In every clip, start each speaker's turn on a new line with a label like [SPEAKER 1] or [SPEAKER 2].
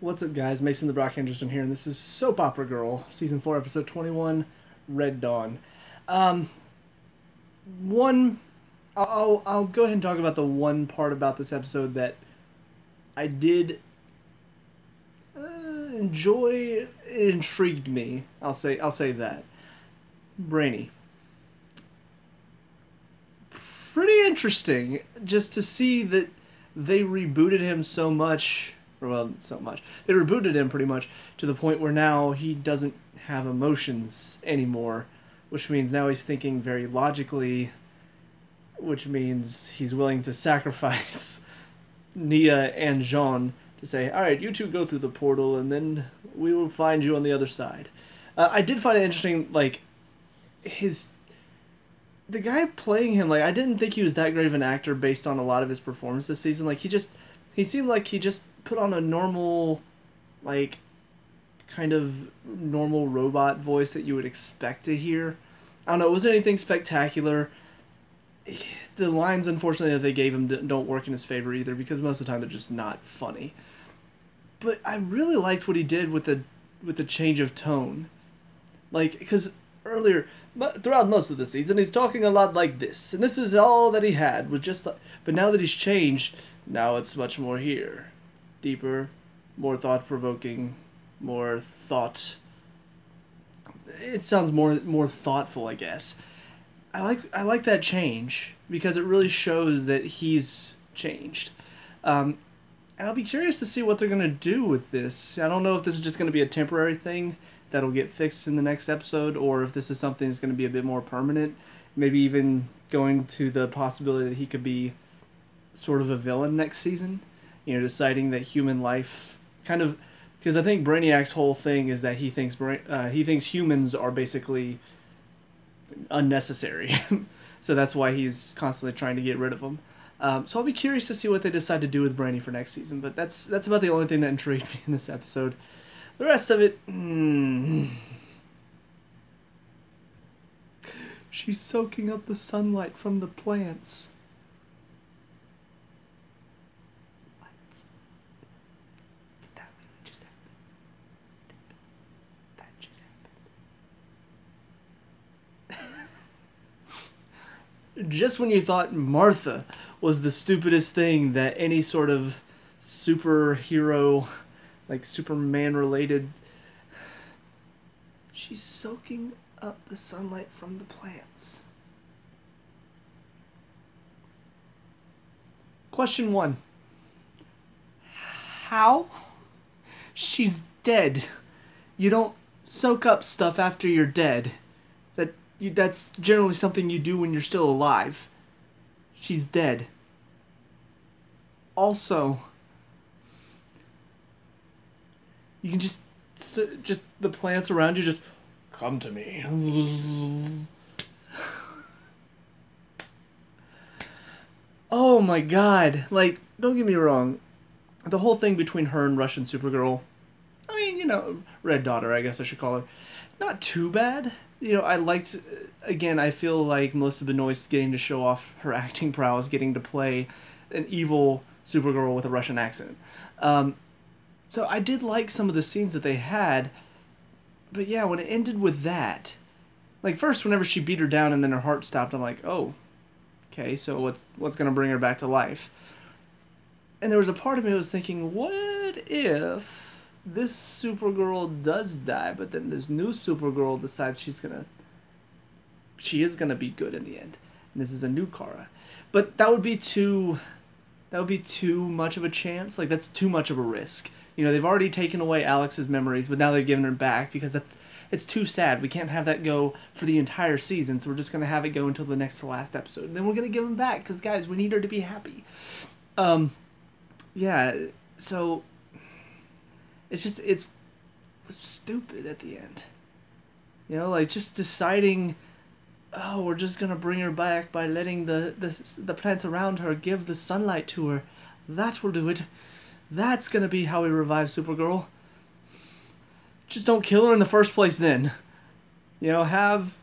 [SPEAKER 1] What's up, guys? Mason the Brock Henderson here, and this is Soap Opera Girl, Season 4, Episode 21, Red Dawn. Um, one, I'll go ahead and talk about the one part about this episode that I did enjoy. It intrigued me. I'll say that. Brainy. Pretty interesting, just to see that they rebooted him so much. Well, so much. They rebooted him pretty much to the point where now he doesn't have emotions anymore, which means now he's thinking very logically, which means he's willing to sacrifice Nia and Jean to say, alright, you two go through the portal and then we will find you on the other side. I did find it interesting, like, the guy playing him, like, I didn't think he was that great of an actor based on a lot of his performance this season. Like, he seemed like he just put on a normal, like, kind of normal robot voice that you would expect to hear. I don't know, it wasn't anything spectacular. The lines, unfortunately, that they gave him don't work in his favor either, because most of the time they're just not funny. But I really liked what he did with the change of tone. Like, because earlier, throughout most of the season, he's talking a lot like this, and this is all that he had, was just like, but now that he's changed, now it's much more here. Deeper, more thought-provoking, more thought... It sounds more thoughtful, I guess. I like that change, because it really shows that he's changed. And I'll be curious to see what they're going to do with this. I don't know if this is just going to be a temporary thing that'll get fixed in the next episode, or if this is something that's going to be a bit more permanent. Maybe even going to the possibility that he could be sort of a villain next season. You know, deciding that human life kind of... Because I think Brainiac's whole thing is that he thinks humans are basically unnecessary. So that's why he's constantly trying to get rid of them. So I'll be curious to see what they decide to do with Brainy for next season. But that's about the only thing that intrigued me in this episode. The rest of it... She's soaking up the sunlight from the plants. Just when you thought Martha was the stupidest thing that any sort of superhero, like Superman-related... She's soaking up the sunlight from the plants. Question 1. How? She's dead. You don't soak up stuff after you're dead. That's generally something you do when you're still alive. She's dead. Also, you can just the plants around you just come to me. Oh my god. Like, don't get me wrong. The whole thing between her and Russian Supergirl, I mean, you know, Red Daughter, I guess I should call her, not too bad. You know, I liked, again, I feel like Melissa Benoist getting to show off her acting prowess, getting to play an evil Supergirl with a Russian accent. So I did like some of the scenes that they had, but yeah, when it ended with that, like, first, whenever she beat her down and then her heart stopped, I'm like, oh, okay, so what's going to bring her back to life? And there was a part of me that was thinking, what if this Supergirl does die, but then this new Supergirl decides she is gonna be good in the end, and this is a new Kara? But that would be too much of a chance. Like, that's too much of a risk. You know, they've already taken away Alex's memories, but now they've given her back, because it's too sad. We can't have that go for the entire season, so we're just gonna have it go until the next to last episode, and then we're gonna give them back, because guys, we need her to be happy. Yeah, so it's stupid at the end. You know, like, just deciding, oh, we're just gonna bring her back by letting the plants around her give the sunlight to her. That will do it. That's gonna be how we revive Supergirl. Just don't kill her in the first place then. You know, have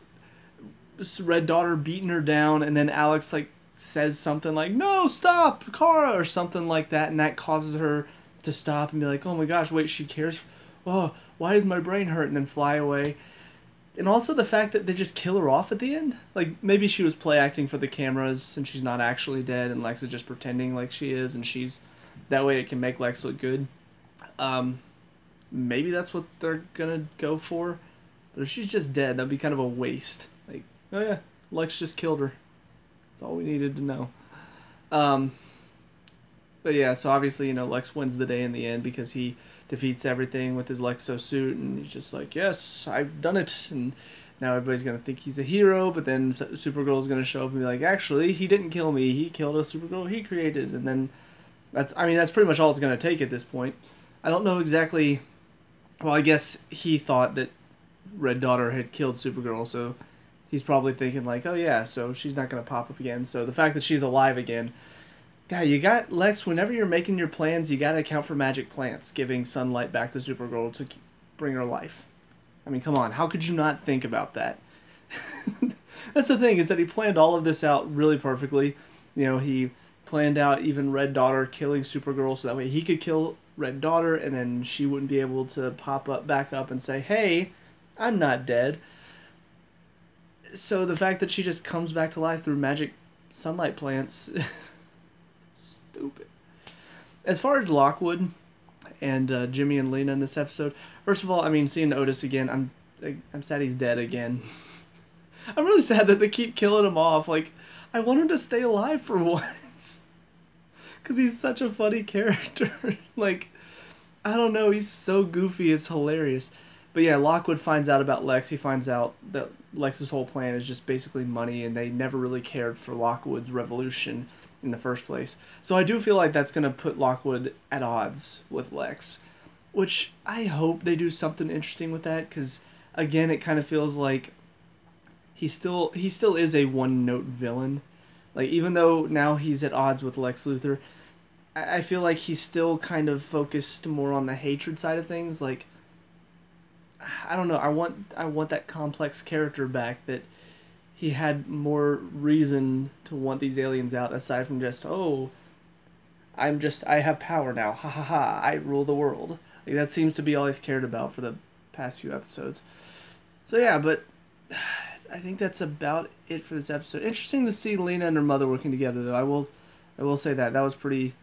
[SPEAKER 1] Red Daughter beating her down, and then Alex, like, says something like, no, stop, Kara, or something like that, and that causes her to stop and be like, oh my gosh, wait, she cares. Oh, why is my brain hurt? And then fly away. And also the fact that they just kill her off at the end. Like, maybe she was play acting for the cameras and she's not actually dead and Lex is just pretending like she is and she's... That way it can make Lex look good. Maybe that's what they're gonna go for. But if she's just dead, that'd be kind of a waste. Like, oh yeah, Lex just killed her. That's all we needed to know. But yeah, so obviously, you know, Lex wins the day in the end because he defeats everything with his Lexo suit, and he's just like, yes, I've done it, and now everybody's going to think he's a hero, but then Supergirl's going to show up and be like, actually, he didn't kill me, he killed a Supergirl he created, and then that's pretty much all it's going to take at this point. I don't know exactly, well, I guess he thought that Red Daughter had killed Supergirl, so he's probably thinking like, oh yeah, so she's not going to pop up again, so the fact that she's alive again... Yeah, you got, Lex, whenever you're making your plans, you got to account for magic plants, giving sunlight back to Supergirl to bring her life. I mean, come on, how could you not think about that? That's the thing, is that he planned all of this out really perfectly. You know, he planned out even Red Daughter killing Supergirl so that way he could kill Red Daughter and then she wouldn't be able to pop up back up and say, hey, I'm not dead. So the fact that she just comes back to life through magic sunlight plants... Stupid. As far as Lockwood and Jimmy and Lena in this episode, first of all, I mean, seeing Otis again, I'm sad he's dead again. I'm really sad that they keep killing him off. Like, I want him to stay alive for once, because he's such a funny character. Like, I don't know, he's so goofy, it's hilarious. But yeah, Lockwood finds out about Lex. He finds out that Lex's whole plan is just basically money, and they never really cared for Lockwood's revolution in the first place. So I do feel like that's going to put Lockwood at odds with Lex, which I hope they do something interesting with that, because again, it kind of feels like he still is a one-note villain. Like, even though now he's at odds with Lex Luthor, I feel like he's still kind of focused more on the hatred side of things. Like, I don't know, I want that complex character back, that he had more reason to want these aliens out aside from just, oh, I have power now, ha ha ha, I rule the world. Like, that seems to be all he's cared about for the past few episodes. So yeah, but I think that's about it for this episode. Interesting to see Lena and her mother working together, though. I will say that was pretty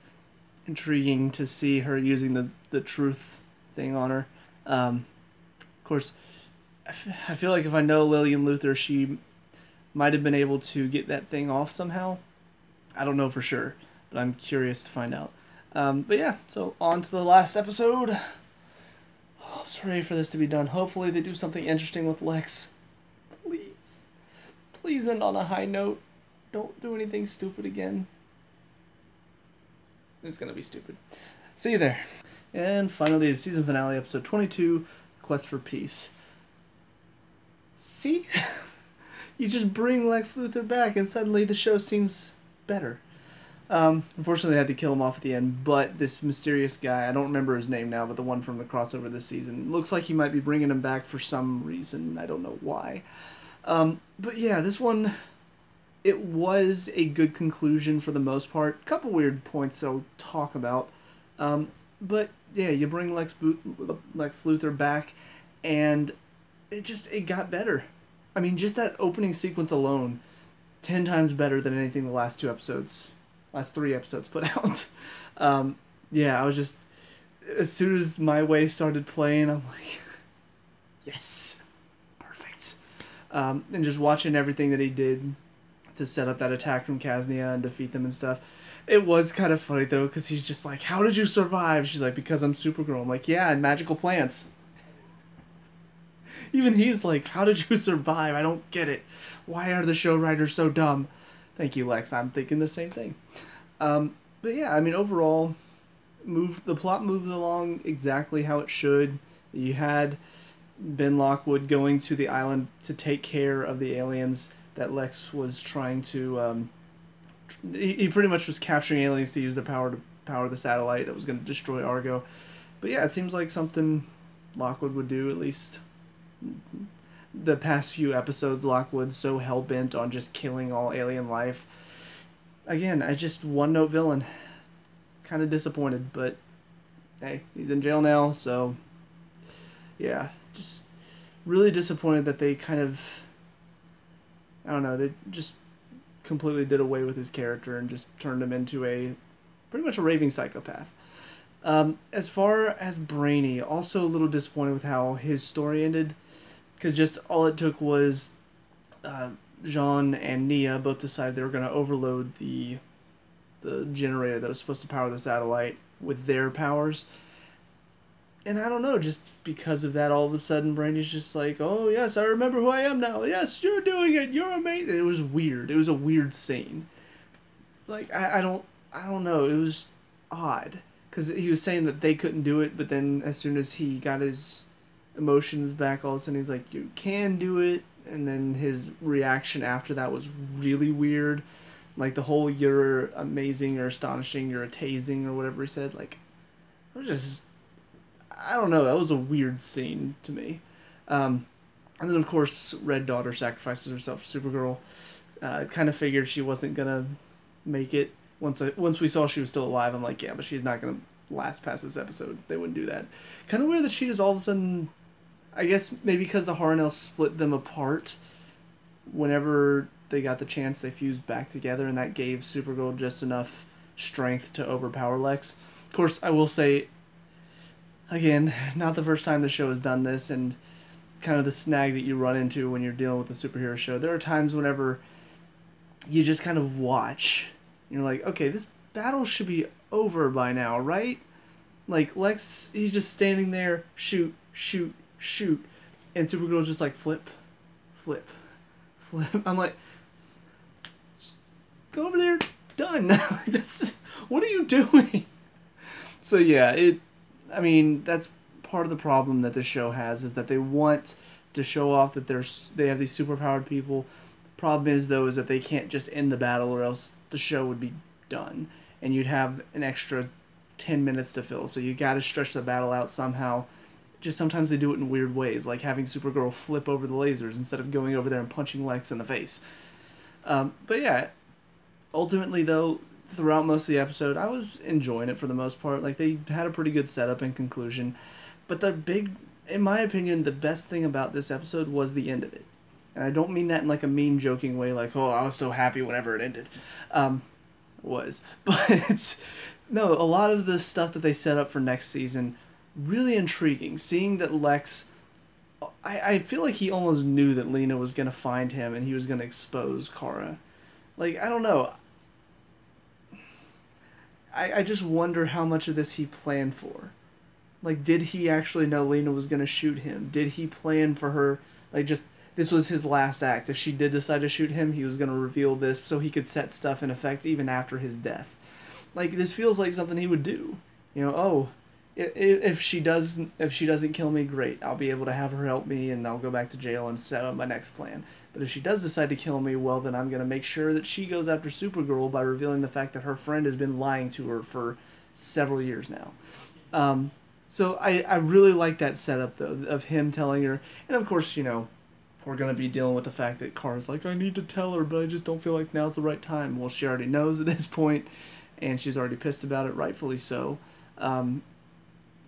[SPEAKER 1] intriguing to see her using the truth thing on her. Of course, I feel like if I know Lillian Luthor, she might have been able to get that thing off somehow. I don't know for sure, but I'm curious to find out. But yeah, so on to the last episode. I'm just ready for this to be done. Hopefully they do something interesting with Lex. Please. Please end on a high note. Don't do anything stupid again. It's gonna be stupid. See you there. And finally, the season finale, episode 22, Quest for Peace. See? You just bring Lex Luthor back and suddenly the show seems better. Unfortunately, I had to kill him off at the end, but this mysterious guy, I don't remember his name now, but the one from the crossover this season, looks like he might be bringing him back for some reason. I don't know why. But yeah, this one, it was a good conclusion for the most part. Couple weird points that I'll talk about. But yeah, you bring Lex Luthor back, and it got better. I mean, just that opening sequence alone, 10 times better than anything the last 3 episodes put out. Yeah, I was just, as soon as My Way started playing, I'm like, yes, perfect. And just watching everything that he did to set up that attack from Kaznia and defeat them and stuff. It was kind of funny, though, because he's just like, how did you survive? She's like, because I'm Supergirl. I'm like, yeah, and magical plants. Even he's like, how did you survive? I don't get it. Why are the show writers so dumb? Thank you, Lex. I'm thinking the same thing. But yeah, I mean, overall, the plot moves along exactly how it should. You had Ben Lockwood going to the island to take care of the aliens that Lex was trying to... he pretty much was capturing aliens to use their power to power the satellite that was going to destroy Argo. But yeah, it seems like something Lockwood would do, at least... The past few episodes, Lockwood's so hell-bent on just killing all alien life. Again, I just one-note villain. Kind of disappointed, but hey, he's in jail now, so yeah, just really disappointed that they kind of, I don't know, they just completely did away with his character and just turned him into a pretty much a raving psychopath. As far as Brainy, also a little disappointed with how his story ended, because just all it took was uh, Jean and Nia both decided they were going to overload the generator that was supposed to power the satellite with their powers. And I don't know, just because of that, all of a sudden, Brainy's just like, oh, yes, I remember who I am now. Yes, you're doing it. You're amazing. It was weird. It was a weird scene. Like, I don't know. It was odd. Because he was saying that they couldn't do it, but then as soon as he got his emotions back, all of a sudden he's like, you can do it. And then his reaction after that was really weird. Like, the whole you're amazing or astonishing, you're a tasing or whatever he said. Like, it was just, I don't know, that was a weird scene to me. And then, of course, Red Daughter sacrifices herself for Supergirl. Kind of figured she wasn't going to make it. Once we saw she was still alive, I'm like, yeah, but she's not going to last past this episode. They wouldn't do that. Kind of weird that she just all of a sudden, I guess maybe because the Harnell split them apart, whenever they got the chance, they fused back together, and that gave Supergirl just enough strength to overpower Lex. Of course, I will say, again, not the first time the show has done this, and kind of the snag that you run into when you're dealing with a superhero show. There are times whenever you just kind of watch. You're like, okay, this battle should be over by now, right? Like, Lex, he's just standing there, shoot, shoot, shoot. And Supergirl's just like, flip, flip, flip. I'm like, go over there, done. That's, what are you doing? So yeah, I mean, that's part of the problem that this show has, is that they want to show off that they have these superpowered people. Problem is, though, is that they can't just end the battle, or else the show would be done, and you'd have an extra 10 minutes to fill. So you got to stretch the battle out somehow. Just sometimes they do it in weird ways, like having Supergirl flip over the lasers instead of going over there and punching Lex in the face. But yeah, ultimately, though, throughout most of the episode, I was enjoying it for the most part. Like, they had a pretty good setup and conclusion. But in my opinion, the best thing about this episode was the end of it. And I don't mean that in like a mean, joking way, like, oh, I was so happy whenever it ended. But no, a lot of the stuff that they set up for next season, really intriguing. Seeing that Lex, I feel like he almost knew that Lena was going to find him and he was going to expose Kara. Like, I don't know. I just wonder how much of this he planned for. Like, did he actually know Lena was going to shoot him? Did he plan for her, like, just, this was his last act. If she did decide to shoot him, he was going to reveal this so he could set stuff in effect even after his death. Like, this feels like something he would do. You know, oh, if she doesn't kill me, great. I'll be able to have her help me, and I'll go back to jail and set up my next plan. But if she does decide to kill me, well, then I'm going to make sure that she goes after Supergirl by revealing the fact that her friend has been lying to her for several years now. So I really like that setup, though, of him telling her. And, of course, you know, we're going to be dealing with the fact that Kara's like, I need to tell her, but I just don't feel like now's the right time. Well, she already knows at this point, and she's already pissed about it, rightfully so.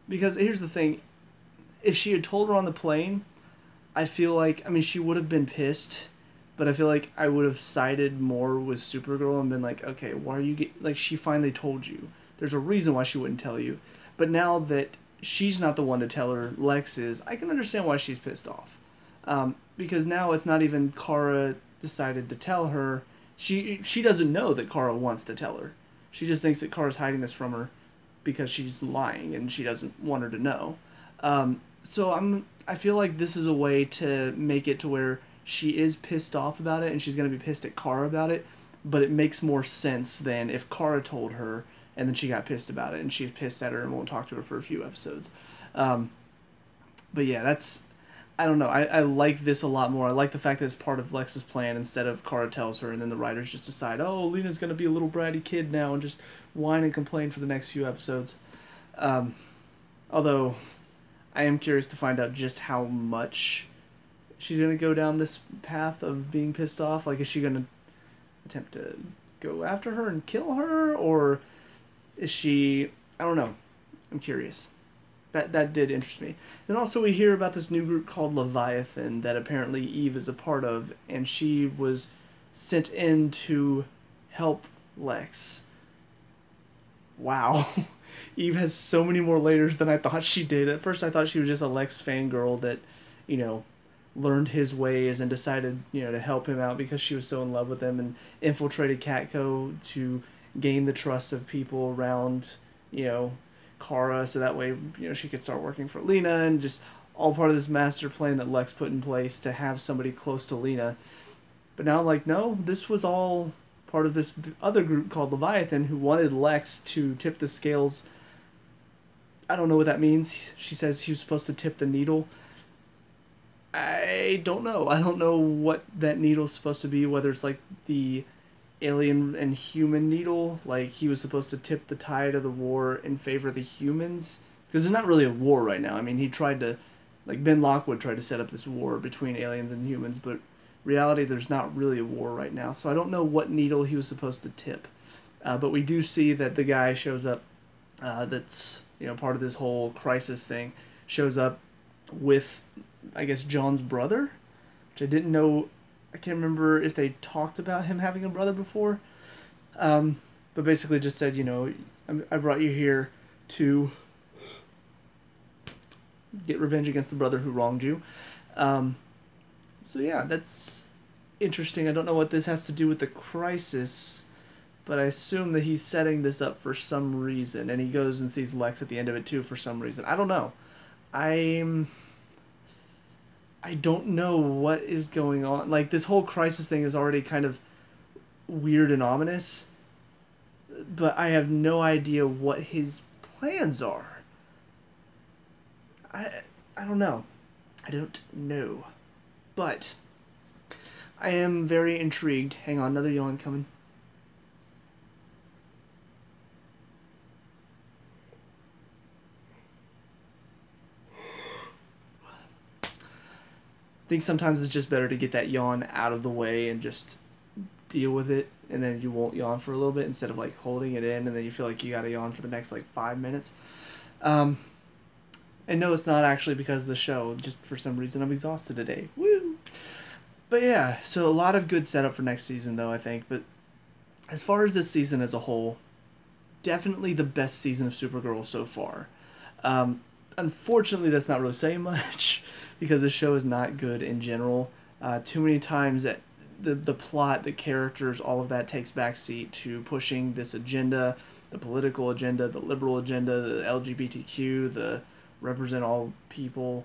[SPEAKER 1] Because here's the thing. If she had told her on the plane, I feel like, I mean, she would have been pissed, but I feel like I would have sided more with Supergirl and been like, okay, why are you like, she finally told you. There's a reason why she wouldn't tell you. But now that she's not the one to tell her, Lex is, I can understand why she's pissed off. Because now it's not even Kara decided to tell her. She doesn't know that Kara wants to tell her. She just thinks that Kara's hiding this from her because she's lying and she doesn't want her to know. So I feel like this is a way to make it to where she is pissed off about it and she's going to be pissed at Kara about it, but it makes more sense than if Kara told her and then she got pissed about it and she's pissed at her and won't talk to her for a few episodes. But yeah, I don't know. I like this a lot more. I like the fact that it's part of Lex's plan instead of Kara tells her and then the writers just decide, oh, Lena's going to be a little bratty kid now and just whine and complain for the next few episodes. Although I am curious to find out just how much she's going to go down this path of being pissed off. Like, is she going to attempt to go after her and kill her? Or is she... I don't know. I'm curious. That did interest me. And also we hear about this new group called Leviathan that apparently Eve is a part of, and she was sent in to help Lex. Wow. Eve has so many more layers than I thought she did. At first I thought she was just a Lex fangirl that, you know, learned his ways and decided, you know, to help him out because she was so in love with him, and infiltrated Catco to gain the trust of people around, you know, Kara, so that way, you know, she could start working for Lena, and just all part of this master plan that Lex put in place to have somebody close to Lena. But now I'm like, no, this was all part of this other group called Leviathan who wanted Lex to tip the scales. I don't know what that means. She says he was supposed to tip the needle. I don't know. I don't know what that needle's supposed to be, whether it's like the alien and human needle, like he was supposed to tip the tide of the war in favor of the humans, because there's not really a war right now. I mean, he tried to, like Ben Lockwood tried to set up this war between aliens and humans, but reality there's not really a war right now, so I don't know what needle he was supposed to tip. But we do see that the guy shows up, that's, you know, part of this whole crisis thing, shows up with, I guess, John's brother, which I didn't know. I can't remember if they talked about him having a brother before. But basically just said, you know, I brought you here to get revenge against the brother who wronged you. So yeah, that's interesting. I don't know what this has to do with the crisis, but I assume that he's setting this up for some reason, and he goes and sees Lex at the end of it too for some reason. I don't know. I don't know what is going on. Like, this whole crisis thing is already kind of weird and ominous, but I have no idea what his plans are. I don't know. I don't know. But I am very intrigued. Hang on, another yawn coming. I think sometimes it's just better to get that yawn out of the way and just deal with it, and then you won't yawn for a little bit instead of like holding it in and then you feel like you gotta yawn for the next like 5 minutes. And no, it's not actually because of the show, just for some reason I'm exhausted today. Woo! But yeah, so a lot of good setup for next season though, I think. But as far as this season as a whole, definitely the best season of Supergirl so far. Unfortunately, that's not really saying much because the show is not good in general. Too many times that the plot, the characters, all of that takes backseat to pushing this agenda, the political agenda, the liberal agenda, the LGBTQ, the represent all people,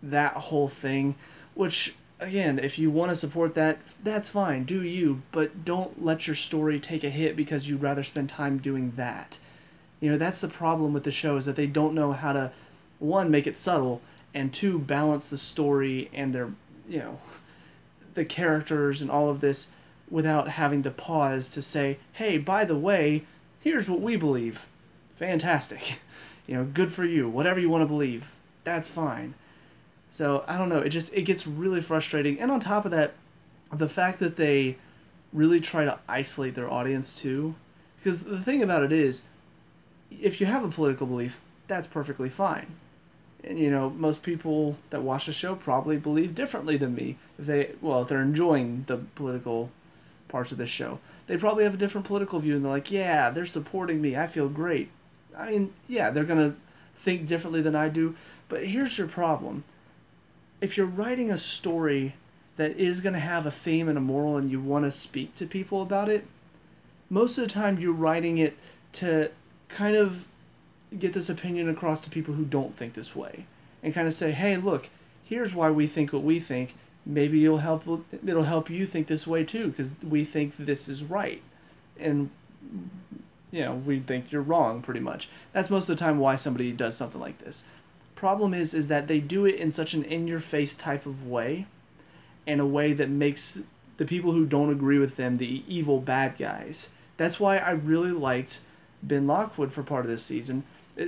[SPEAKER 1] that whole thing, which, again, if you want to support that, that's fine, do you, but don't let your story take a hit because you'd rather spend time doing that. You know, that's the problem with the show, is that they don't know how to, one, make it subtle, and two, balance the story and their, you know, the characters and all of this without having to pause to say, hey, by the way, here's what we believe. Fantastic. You know, good for you. Whatever you want to believe, that's fine. So, I don't know, it gets really frustrating. And on top of that, the fact that they really try to isolate their audience too. Because the thing about it is, if you have a political belief, that's perfectly fine. And, you know, most people that watch the show probably believe differently than me. If they're enjoying the political parts of this show. They probably have a different political view, and they're like, yeah, they're supporting me, I feel great. I mean, yeah, they're going to think differently than I do, but here's your problem. If you're writing a story that is going to have a theme and a moral and you want to speak to people about it, most of the time you're writing it to kind of get this opinion across to people who don't think this way, and kind of say, hey, look, here's why we think what we think. Maybe it'll help you think this way too, because we think this is right, and you know, we think you're wrong, pretty much. That's most of the time why somebody does something like this. Problem is that they do it in such an in-your-face type of way, in a way that makes the people who don't agree with them the evil bad guys. That's why I really liked Ben Lockwood for part of this season,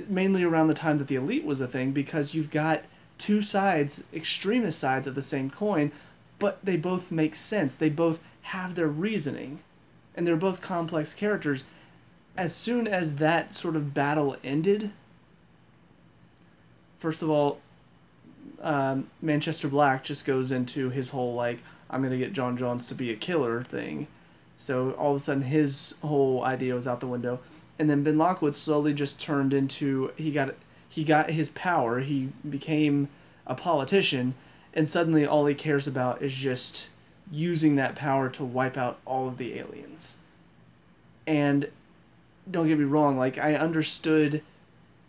[SPEAKER 1] mainly around the time that the Elite was a thing, because you've got two sides, extremist sides of the same coin, but they both make sense. They both have their reasoning, and they're both complex characters. As soon as that sort of battle ended, first of all, Manchester Black just goes into his whole like I'm gonna get John Jones to be a killer thing, so all of a sudden his whole idea was out the window, and then Ben Lockwood slowly just turned into he got his power, he became a politician, and suddenly all he cares about is just using that power to wipe out all of the aliens. And don't get me wrong, like I understood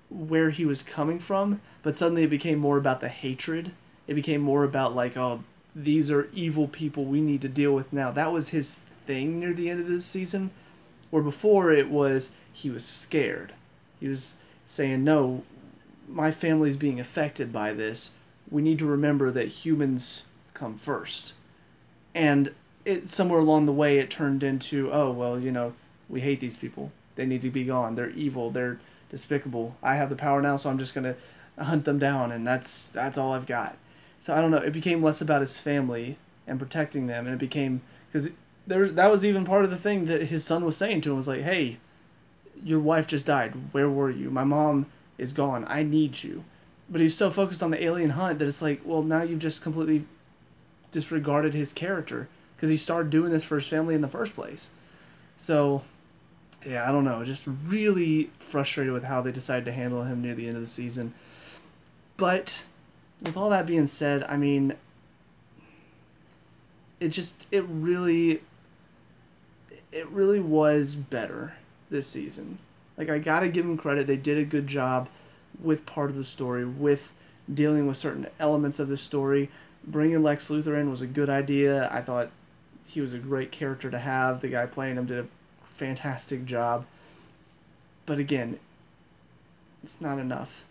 [SPEAKER 1] where he was coming from, but suddenly it became more about the hatred. It became more about like, oh, these are evil people we need to deal with now. That was his thing near the end of this season, where before it was he was scared. He was saying, no, my family's being affected by this. We need to remember that humans come first. And it somewhere along the way it turned into, oh, well, you know, we hate these people. They need to be gone. They're evil. They're despicable. I have the power now, so I'm just gonna hunt them down, and that's all I've got. So I don't know. It became less about his family and protecting them, and it became because that was even part of the thing that his son was saying to him was like, "Hey, your wife just died. Where were you? My mom is gone. I need you." But he's so focused on the alien hunt that it's like, well, now you've just completely disregarded his character because he started doing this for his family in the first place. So yeah, I don't know. Just really frustrated with how they decided to handle him near the end of the season. But with all that being said, I mean, it really was better this season. Like, I gotta give them credit. They did a good job with part of the story, with dealing with certain elements of the story. Bringing Lex Luthor in was a good idea. I thought he was a great character to have. The guy playing him did a fantastic job. But again, it's not enough.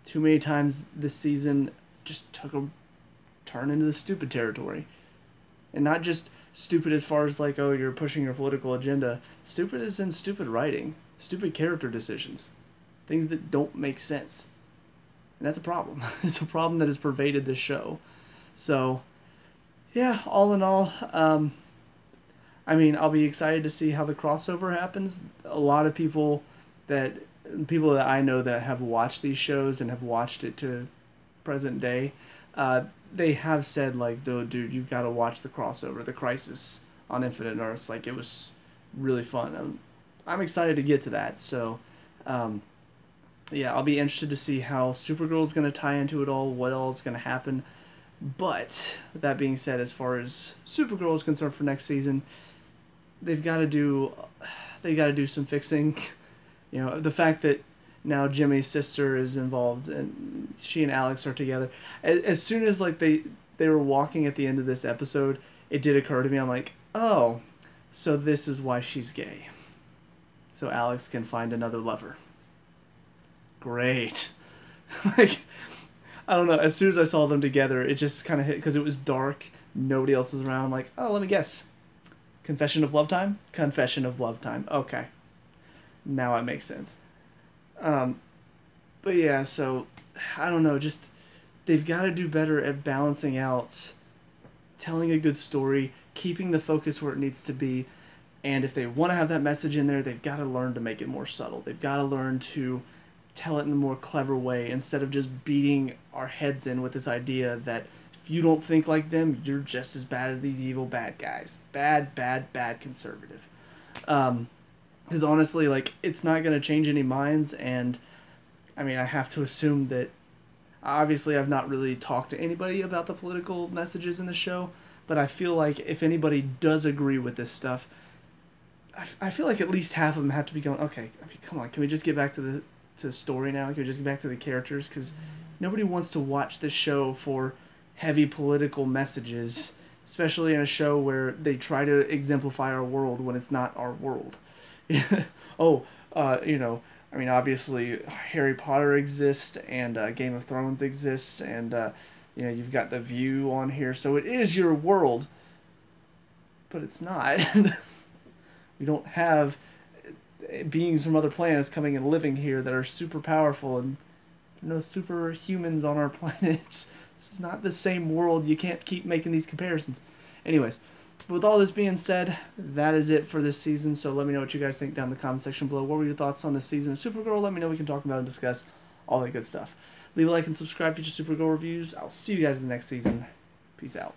[SPEAKER 1] Too many times this season just took a turn into the stupid territory. And not just stupid as far as like, oh, you're pushing your political agenda. Stupid as in stupid writing. Stupid character decisions. Things that don't make sense. And that's a problem. It's a problem that has pervaded this show. So, yeah, all in all, I mean, I'll be excited to see how the crossover happens. A lot of people that I know that have watched these shows and have watched it to present day, they have said like, dude, you've got to watch the crossover, the Crisis on Infinite Earths. Like, it was really fun. I'm excited to get to that. So, yeah, I'll be interested to see how Supergirl is going to tie into it all, what all is going to happen. But with that being said, as far as Supergirl is concerned for next season, they've got to do some fixing. You know, the fact that now Jimmy's sister is involved and she and Alex are together. As soon as like they were walking at the end of this episode, it did occur to me. I'm like, oh, so this is why she's gay. So Alex can find another lover. Great. Like, I don't know. As soon as I saw them together, it just kind of hit because it was dark. Nobody else was around. I'm like, oh, let me guess. Confession of Love Time? Confession of Love Time. Okay. Now it makes sense. But yeah, so, I don't know. Just, they've got to do better at balancing out telling a good story, keeping the focus where it needs to be, and if they want to have that message in there, they've got to learn to make it more subtle. They've got to learn to tell it in a more clever way instead of just beating our heads in with this idea that if you don't think like them, you're just as bad as these evil bad guys. Bad conservative. Because honestly, like, it's not going to change any minds, and I mean, I have to assume that obviously I've not really talked to anybody about the political messages in the show, but I feel like if anybody does agree with this stuff, I feel like at least half of them have to be going, okay, I mean, come on, can we just get back to the story now? Can we just get back to the characters? Because nobody wants to watch this show for heavy political messages, especially in a show where they try to exemplify our world when it's not our world. You know, I mean, obviously Harry Potter exists and Game of Thrones exists, and you know, you've got The View on here, so it is your world, but it's not. We don't have beings from other planets coming and living here that are super powerful, and no superhumans on our planet. This is not the same world. You can't keep making these comparisons. Anyways, with all this being said, that is it for this season. So let me know what you guys think down in the comment section below. What were your thoughts on this season of Supergirl? Let me know. We can talk about and discuss all that good stuff. Leave a like and subscribe for future Supergirl reviews. I'll see you guys in the next season. Peace out.